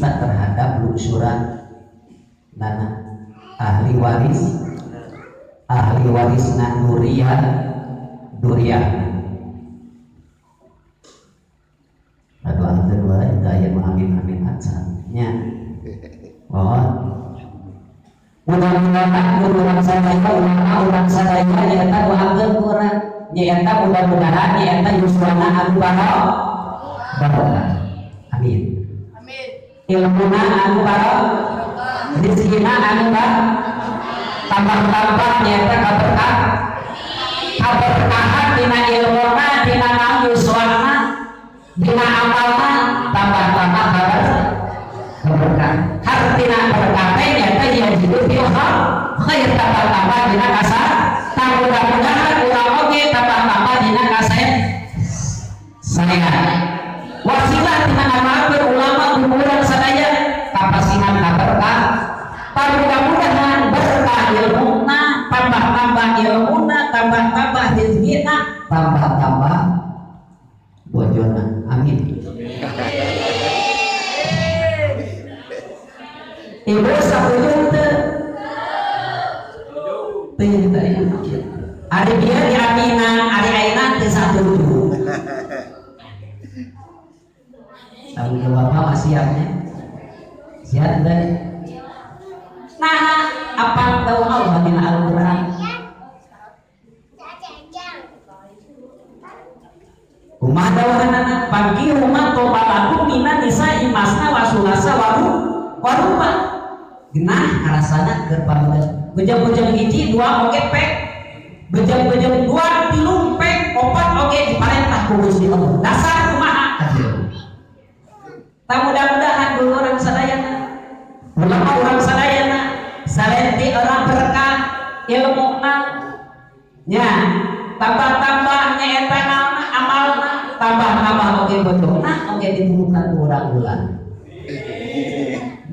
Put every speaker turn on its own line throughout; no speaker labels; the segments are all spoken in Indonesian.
kita terhadap lungsuran dana ahli warisna durian. Aduh kedua itu aya amin acaranya. Mudah-mudahan urang sadaya urang sadaya nyaeta doakeun ku urang nyaeta mudah-mudahan nyaeta yuswana anu barokah. Amin. Ilmuna anu barokah, rezekina anu tambah-tambah nyaeta kaberkahan dina ilmuna, dina yuswana, dina amalna tambah-tambah berkah. Hartina berkah nyaeta yang hidup ilham khair tambah-tambah dina kasar. Mudah-mudahan urang oge tambah-tambah dina kasih sayang. Wasilah tina ngamalkeun ulama urang sadaya kapasihan berkah. Mudah-mudahan berkah ilmuna, tambah-tambah ilmuna, tambah-tambah rezekina, tambah-tambah bojona. Amin. Ibu setuju teu? Ada dia di aminan, ada ainan teu setuju. Tanggung jawab apa siapnya? Siap deh. Nah, apa tahu Allah dina Al-Qur'an? Umah dawahanana pagi rumah tobalaku minan nisa imasna wasulasa warupa genah rasana keur pamuda bejang-bejang hiji dua oge pek bejang-bejang dua tilu pek opat oge diparentah ku Gusti Allah dasar kumaha ta mudah-mudahan dulu orang sadayana ulama urang sadayana salenti orang berkah ilmuna nya tambah-tambah nyaeta amalna tambah-tambah oge bodona oge diturukan ku urang ulang.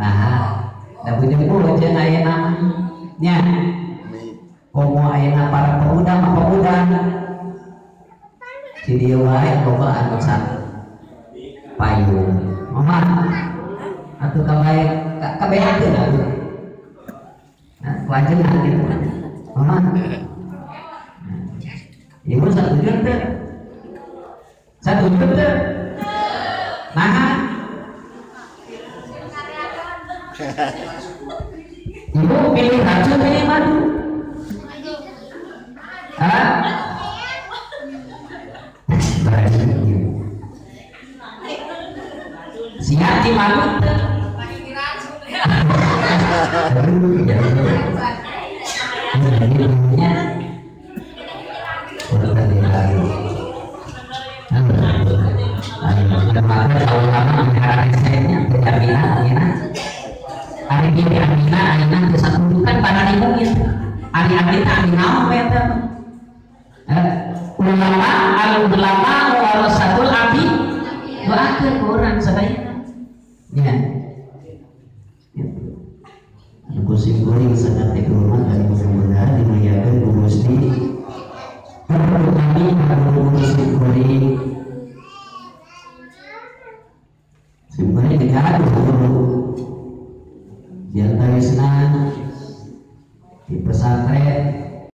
Nah, da beuneu pun jeung aya namanya. Komo ayeuna para pemuda. Si dieu wae loba anu payung. Mama. Atuh kabehakeun atuh. Nah, kuajengan kitu. Mama. Ibu satuju teu? Satuju teu? Nah, ibu pilih racun pilih madu? Hah? Siap di madu? Hari ini Aminah kesatundukan pada mungkin hari Aminah Aminah ulama al-ulama warasatul abi doakeun urang sadaya ya Gusti kuring sangat dihormat dan mudah-mudahan dimuliakan Gusti kami Gusti kuring